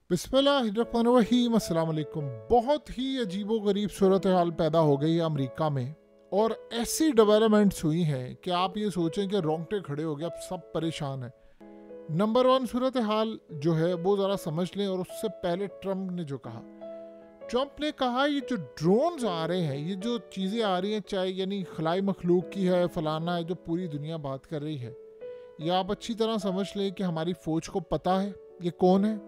बिस्मिल्लाहिर्रहमानिर्रहीम, अस्सलाम वालेकुम। बहुत ही अजीबोगरीब सूरत हाल पैदा हो गई है अमेरिका में, और ऐसी डेवलपमेंट्स हुई हैं कि आप ये सोचें कि रोंगटे खड़े हो गए, अब सब परेशान हैं। नंबर वन सूरत हाल जो है वो ज़रा समझ लें। और उससे पहले ट्रम्प ने जो कहा, ट्रम्प ने कहा ये जो ड्रोन्स आ रहे हैं, ये जो चीज़ें आ रही हैं, चाहे यानी खलाई मखलूक की है, फलाना है, जो पूरी दुनिया बात कर रही है, ये आप अच्छी तरह समझ लें कि हमारी फ़ौज को पता है ये कौन है,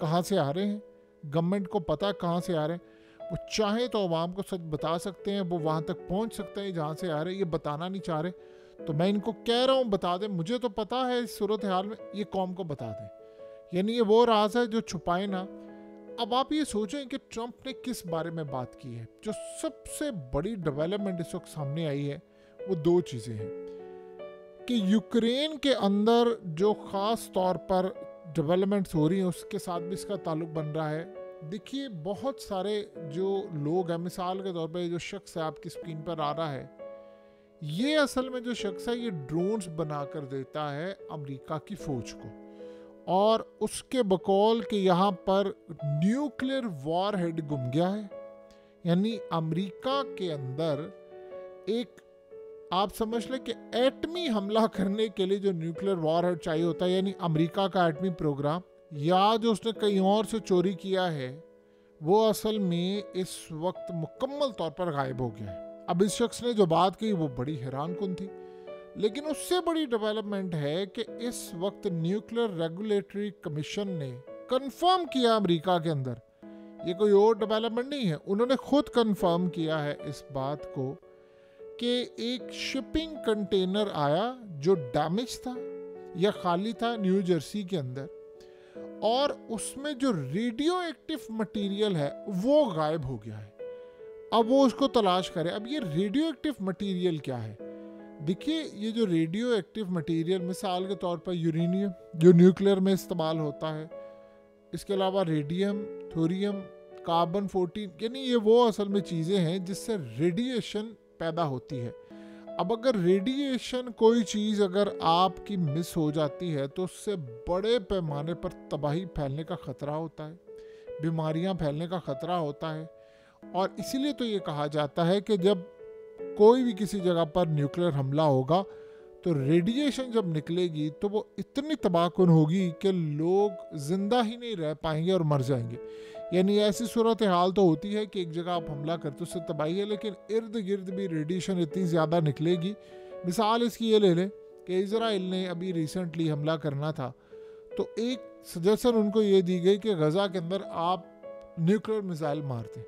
कहाँ से आ रहे हैं। गवर्नमेंट को पता है कहाँ से आ रहे हैं। वो चाहे तो अवाम को सच बता सकते हैं, वो वहाँ तक पहुँच सकते हैं जहाँ से आ रहे हैं। ये बताना नहीं चाह रहे, तो मैं इनको कह रहा हूँ बता दें। मुझे तो पता है इस सूरत हाल में, ये कौम को बता दें। यानी ये वो राज है जो छुपाए ना। अब आप ये सोचें कि ट्रम्प ने किस बारे में बात की है। जो सबसे बड़ी डेवलपमेंट इस वक्त सामने आई है वो दो चीज़ें हैं कि यूक्रेन के अंदर जो ख़ास तौर पर डेवलपमेंट्स हो रही हैं उसके साथ भी इसका ताल्लुक बन रहा है। देखिए, बहुत सारे जो लोग हैं, मिसाल के तौर पे जो शख्स है आपकी स्क्रीन पर आ रहा है, ये असल में जो शख्स है ये ड्रोन्स बना कर देता है अमेरिका की फ़ौज को। और उसके बकौल के यहाँ पर न्यूक्लियर वॉर हेड गुम गया है। यानी अमेरिका के अंदर एक, आप समझ लें कि एटमी हमला करने के लिए जो न्यूक्लियर वॉर हेड चाहिए होता है, यानी अमेरिका का एटमी प्रोग्राम, या जो उसने कहीं और से चोरी किया है, वो असल में इस वक्त मुकम्मल तौर पर गायब हो गया है। अब इस शख्स ने जो बात की वो बड़ी हैरान कुन थी, लेकिन उससे बड़ी डेवलपमेंट है कि इस वक्त न्यूक्लियर रेगुलेटरी कमीशन ने कंफर्म किया अमेरिका के अंदर, ये कोई और डेवलपमेंट नहीं है, उन्होंने खुद कंफर्म किया है इस बात को कि एक शिपिंग कंटेनर आया जो डैमेज था या खाली था न्यू जर्सी के अंदर, और उसमें जो रेडियो एक्टिव मटेरियल है वो गायब हो गया है। अब वो उसको तलाश करे। अब ये रेडियो एक्टिव मटेरियल क्या है? देखिए, ये जो रेडियो एक्टिव मटेरियल, मिसाल के तौर पर यूरेनियम जो न्यूक्लियर में इस्तेमाल होता है, इसके अलावा रेडियम, थोरियम, कार्बन 14, यानी ये वो असल में चीज़ें हैं जिससे रेडिएशन पैदा होती है। अब अगर रेडिएशन कोई चीज़ अगर आपकी मिस हो जाती है तो उससे बड़े पैमाने पर तबाही फैलने का ख़तरा होता है, बीमारियां फैलने का ख़तरा होता है। और इसीलिए तो ये कहा जाता है कि जब कोई भी किसी जगह पर न्यूक्लियर हमला होगा तो रेडिएशन जब निकलेगी तो वो इतनी तबाहकुन होगी कि लोग ज़िंदा ही नहीं रह पाएंगे और मर जाएंगे। यानी ऐसी सूरत हाल तो होती है कि एक जगह आप हमला करते उससे तबाही है, लेकिन इर्द गिर्द भी रेडिएशन इतनी ज़्यादा निकलेगी। मिसाल इसकी ये ले लें कि इजराइल ने अभी रिसेंटली हमला करना था, तो एक सजेशन उनको ये दी गई कि गज़ा के अंदर आप न्यूक्लियर मिसाइल मार दें।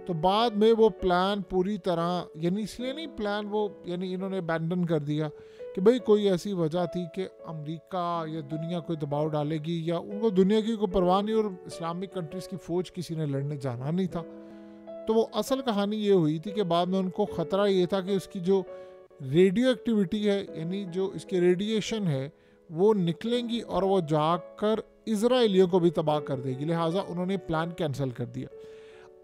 तो बाद में वो प्लान पूरी तरह, यानी इसलिए नहीं प्लान वो, यानी इन्होंने अबैंडन कर दिया कि भाई कोई ऐसी वजह थी कि अमेरिका या दुनिया कोई दबाव डालेगी, या उनको दुनिया की कोई परवाह नहीं, और इस्लामिक कंट्रीज़ की फ़ौज किसी ने लड़ने जाना नहीं था। तो वो असल कहानी ये हुई थी कि बाद में उनको ख़तरा ये था कि उसकी जो रेडियो एक्टिविटी है, यानी जो इसकी रेडिएशन है, वो निकलेंगी और वो जाकर इजराइलियों को भी तबाह कर देगी। लिहाजा उन्होंने प्लान कैंसिल कर दिया।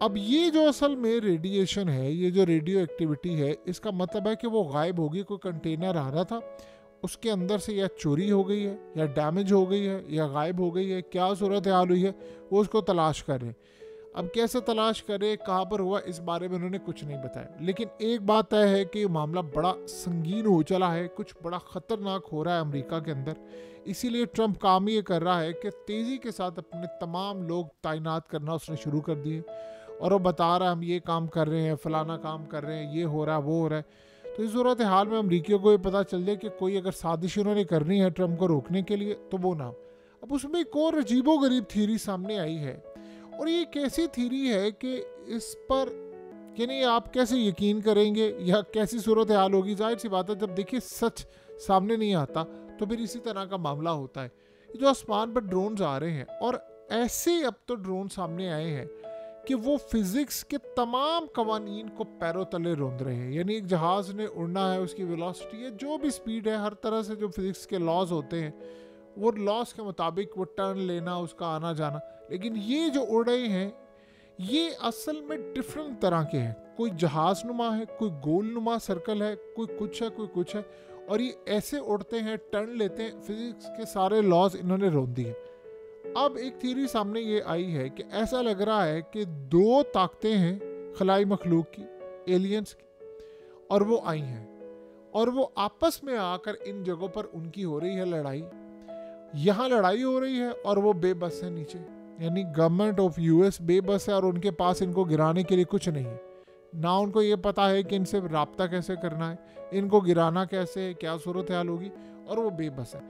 अब ये जो असल में रेडिएशन है, ये जो रेडियो एक्टिविटी है, इसका मतलब है कि वो गायब होगी। कोई कंटेनर आ रहा था, उसके अंदर से या चोरी हो गई है, या डैमेज हो गई है, या गायब हो गई है, क्या सूरत हाल हुई है, वो उसको तलाश कर रहे हैं। अब कैसे तलाश करे, कहाँ पर हुआ, इस बारे में उन्होंने कुछ नहीं बताया। लेकिन एक बात तय है कि मामला बड़ा संगीन हो चला है, कुछ बड़ा ख़तरनाक हो रहा है अमेरिका के अंदर। इसीलिए ट्रम्प काम ये कर रहा है कि तेज़ी के साथ अपने तमाम लोग तैनात करना उसने शुरू कर दिए, और वो बता रहा है हम ये काम कर रहे हैं, फलाना काम कर रहे हैं, ये हो रहा है, वो हो रहा है। तो इस सूरत हाल में अमरीकियों को ये पता चल जाए कि कोई अगर साजिश उन्होंने करनी है ट्रम्प को रोकने के लिए तो वो ना। अब उसमें एक और अजीबोगरीब थीरी सामने आई है, और ये कैसी थीरी है कि इस पर, यानी आप कैसे यकीन करेंगे या कैसी सूरत हाल होगी। जाहिर सी बात है, जब देखिए सच सामने नहीं आता तो फिर इसी तरह का मामला होता है। जो आसमान पर ड्रोन आ रहे हैं, और ऐसे अब तो ड्रोन सामने आए हैं कि वो फिजिक्स के तमाम कवानीन को पैरों तले रौंद रहे हैं। यानी एक जहाज़ ने उड़ना है, उसकी वेलोसिटी है, जो भी स्पीड है, हर तरह से जो फिजिक्स के लॉज होते हैं वो लॉज के मुताबिक वो टर्न लेना, उसका आना जाना। लेकिन ये जो उड़ रहे हैं ये असल में डिफरेंट तरह के हैं। कोई जहाज़ नुमा है, कोई गोल नुमा सर्कल है, कोई कुछ है, कोई कुछ है, और ये ऐसे उड़ते हैं, टर्न लेते हैं। फिजिक्स के सारे लॉज इन्होंने रौंद दिए। अब एक थ्योरी सामने ये आई है कि ऐसा लग रहा है कि दो ताकतें हैं खलाई मखलूक की, एलियंस की, और वो आई हैं और वो आपस में आकर इन जगहों पर उनकी हो रही है लड़ाई। यहाँ लड़ाई हो रही है और वो बेबस है नीचे, यानी गवर्नमेंट ऑफ यूएस बेबस है और उनके पास इनको गिराने के लिए कुछ नहीं है। ना उनको ये पता है कि इनसे राब्ता कैसे करना है, इनको गिराना कैसे है, क्या सूरत हाल होगी, और वो बेबस है।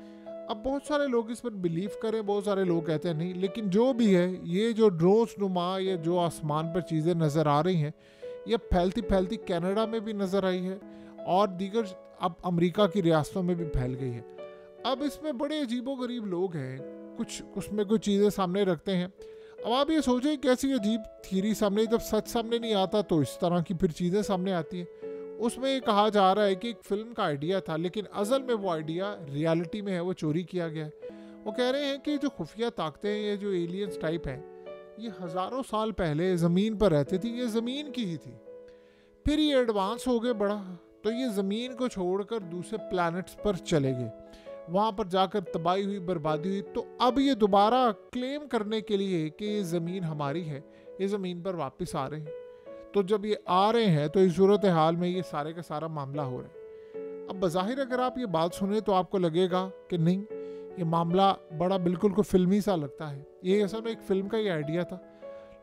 अब बहुत सारे लोग इस पर बिलीव करें, बहुत सारे लोग कहते हैं नहीं, लेकिन जो भी है, ये जो ड्रोन्स नुमा या जो आसमान पर चीज़ें नज़र आ रही हैं, ये फैलती फैलती कनाडा में भी नज़र आई है और दीगर अब अमेरिका की रियासतों में भी फैल गई है। अब इसमें बड़े अजीबोगरीब लोग हैं, कुछ उसमें कुछ चीज़ें सामने रखते हैं। अब आप ये सोचें कैसी अजीब थ्योरी सामने, जब सच सामने नहीं आता तो इस तरह की फिर चीज़ें सामने आती हैं। उसमें ये कहा जा रहा है कि एक फिल्म का आइडिया था, लेकिन असल में वो आइडिया रियलिटी में है, वो चोरी किया गया है। वो कह रहे हैं कि जो खुफिया ताकतें हैं, ये जो एलियंस टाइप हैं, ये हज़ारों साल पहले ज़मीन पर रहती थी, ये ज़मीन की ही थी। फिर ये एडवांस हो गए बड़ा, तो ये ज़मीन को छोड़कर दूसरे प्लैनेट्स पर चले गए, वहाँ पर जाकर तबाही हुई, बर्बादी हुई। तो अब ये दोबारा क्लेम करने के लिए कि ये ज़मीन हमारी है, ये ज़मीन पर वापस आ रहे हैं। तो जब ये आ रहे हैं तो इस सूरत हाल में ये सारे का सारा मामला हो रहा है। अब बज़ाहिर अगर आप ये बात सुने तो आपको लगेगा कि नहीं, ये मामला बड़ा बिल्कुल को फिल्मी सा लगता है, ये असल में एक फ़िल्म का ही आइडिया था।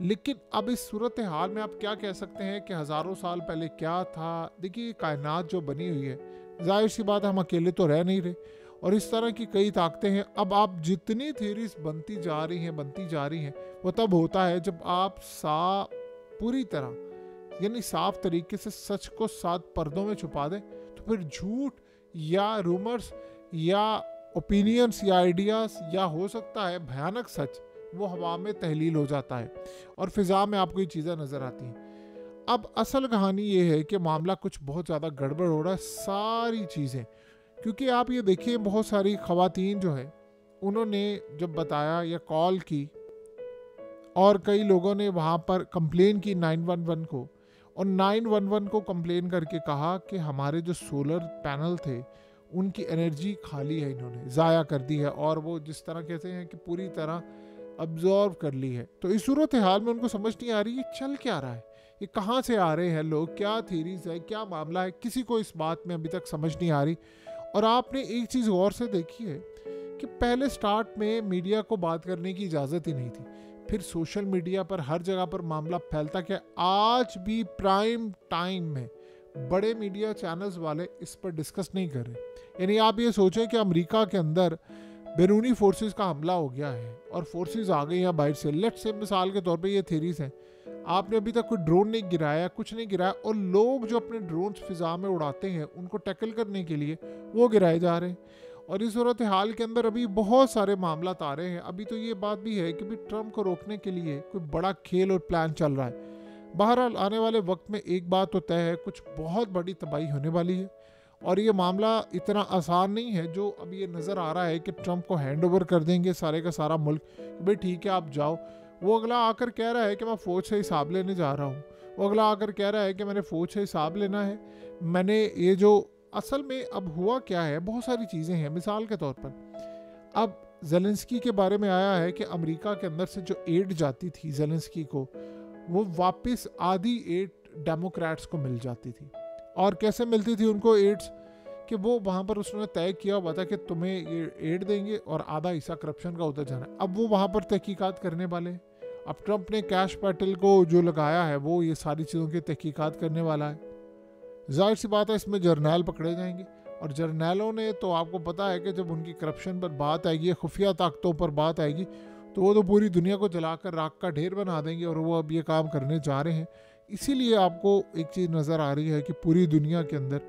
लेकिन अब इस सूरत हाल में आप क्या कह सकते हैं कि हज़ारों साल पहले क्या था। देखिए, कायनात जो बनी हुई है, जाहिर सी बात है हम अकेले तो रह नहीं रहे, और इस तरह की कई ताकतें हैं। अब आप जितनी थ्योरीज बनती जा रही हैं, वो तब होता है जब आप पूरी तरह यानी साफ तरीके से सच को 7 पर्दों में छुपा दें, तो फिर झूठ या रूमर्स या ओपिनियंस या आइडियाज़ या हो सकता है भयानक सच, वो हवा में तहलील हो जाता है और फिज़ा में आपको ये चीज़ें नज़र आती हैं। अब असल कहानी ये है कि मामला कुछ बहुत ज़्यादा गड़बड़ हो रहा है, सारी चीज़ें, क्योंकि आप ये देखिए बहुत सारी ख़वातीन जो है उन्होंने जब बताया या कॉल की, और कई लोगों ने वहाँ पर कंप्लेन की 911 को, और 911 को कंप्लेन करके कहा कि हमारे जो सोलर पैनल थे उनकी एनर्जी खाली है, इन्होंने ज़ाया कर दी है, और वो जिस तरह कहते हैं कि पूरी तरह अब्जॉर्व कर ली है। तो इस सूरत हाल में उनको समझ नहीं आ रही ये चल क्या रहा है, ये कहाँ से आ रहे हैं लोग, क्या थीरीज है, क्या मामला है, किसी को इस बात में अभी तक समझ नहीं आ रही। और आपने एक चीज़ गौर से देखी है कि पहले स्टार्ट में मीडिया को बात करने की इजाज़त ही नहीं थी, फिर सोशल मीडिया पर हर जगह पर मामला फैलता क्या, आज भी प्राइम टाइम में बड़े मीडिया चैनल्स वाले इस पर डिस्कस नहीं कर रहे। यानी आप ये सोचें कि अमेरिका के अंदर बैरूनी फोर्सेस का हमला हो गया है और फोर्सेस आ गई हैं बाहर से, लेट्स से मिसाल के तौर पे ये थ्योरीज हैं, आपने अभी तक कोई ड्रोन नहीं गिराया, कुछ नहीं गिराया, और लोग जो अपने ड्रोन्स फिजा में उड़ाते हैं उनको टैकल करने के लिए वो गिराए जा रहे हैं। और इस सूरत हाल के अंदर अभी बहुत सारे मामला आ रहे हैं। अभी तो ये बात भी है कि भी ट्रम्प को रोकने के लिए कोई बड़ा खेल और प्लान चल रहा है। बहरहाल आने वाले वक्त में एक बात तो तय है, कुछ बहुत बड़ी तबाही होने वाली है, और ये मामला इतना आसान नहीं है जो अब ये नज़र आ रहा है कि ट्रम्प को हैंड ओवर कर देंगे सारे का सारा मुल्क, भाई ठीक है आप जाओ। वो अगला आकर कह रहा है कि मैं फ़ौज से हिसाब लेने जा रहा हूँ, वो अगला आकर कह रहा है कि मैंने फ़ौज से हिसाब लेना है, मैंने ये जो असल में अब हुआ क्या है, बहुत सारी चीज़ें हैं। मिसाल के तौर पर अब ज़ेलेंस्की के बारे में आया है कि अमेरिका के अंदर से जो एड जाती थी ज़ेलेंस्की को, वो वापस आधी एड डेमोक्रेट्स को मिल जाती थी। और कैसे मिलती थी उनको एड्स, कि वो वहाँ पर उसने तय किया हुआ था कि तुम्हें ये एड देंगे और आधा हिस्सा करप्शन का उधर जाना है। अब वो वहाँ पर तहकीकात करने वाले हैं। अब ट्रम्प ने कैश पैटल को जो लगाया है वो ये सारी चीज़ों की तहकीकात करने वाला है। जाहिर सी बात है इसमें जर्नैल पकड़े जाएंगे, और जर्नैलों ने तो आपको पता है कि जब उनकी करप्शन पर बात आएगी, खुफिया ताकतों पर बात आएगी, तो वो तो पूरी दुनिया को जलाकर राख का ढेर बना देंगे, और वो अब ये काम करने जा रहे हैं। इसीलिए आपको एक चीज़ नज़र आ रही है कि पूरी दुनिया के अंदर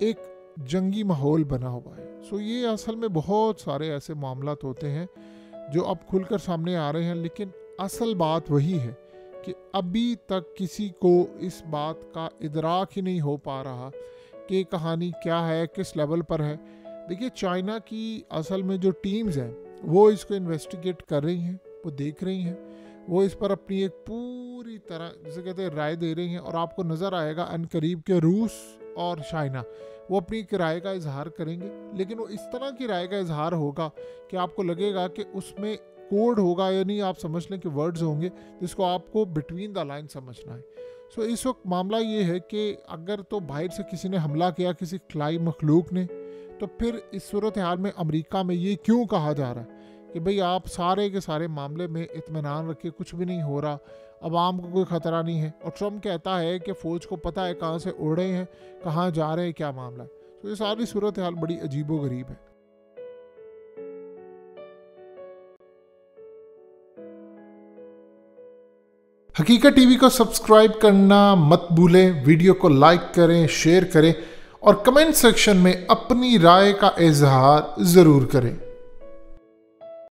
एक जंगी माहौल बना हुआ है। सो ये असल में बहुत सारे ऐसे मामलात होते हैं जो अब खुलकर सामने आ रहे हैं, लेकिन असल बात वही है कि अभी तक किसी को इस बात का इदराक ही नहीं हो पा रहा कि कहानी क्या है, किस लेवल पर है। देखिए, चाइना की असल में जो टीम्स हैं वो इसको इन्वेस्टिगेट कर रही हैं, वो देख रही हैं, वो इस पर अपनी एक पूरी तरह जिसे कहते हैं राय दे रही हैं, और आपको नज़र आएगा अनकरीब के रूस और चाइना वो अपनी एक राय का इजहार करेंगे, लेकिन वो इस तरह की राय का इजहार होगा कि आपको लगेगा कि उसमें कोड होगा या नहीं, आप समझ लें कि वर्ड्स होंगे जिसको आपको बिटवीन द लाइन समझना है। सो इस वक्त मामला ये है कि अगर तो बाहर से किसी ने हमला किया, किसी खलाई मखलूक ने, तो फिर इस सूरत हाल में अमेरिका में ये क्यों कहा जा रहा है कि भाई आप सारे के सारे मामले में इत्मीनान रखिए, कुछ भी नहीं हो रहा, अवाम को कोई ख़तरा नहीं है। और ट्रम्प कहता है कि फ़ौज को पता है कहाँ से उड़ रहे हैं, कहाँ जा रहे हैं, क्या मामला है। तो ये सारी सूरत हाल बड़ी अजीबो गरीब है। हकीकत टीवी को सब्सक्राइब करना मत भूलें, वीडियो को लाइक करें, शेयर करें और कमेंट सेक्शन में अपनी राय का इजहार ज़रूर करें।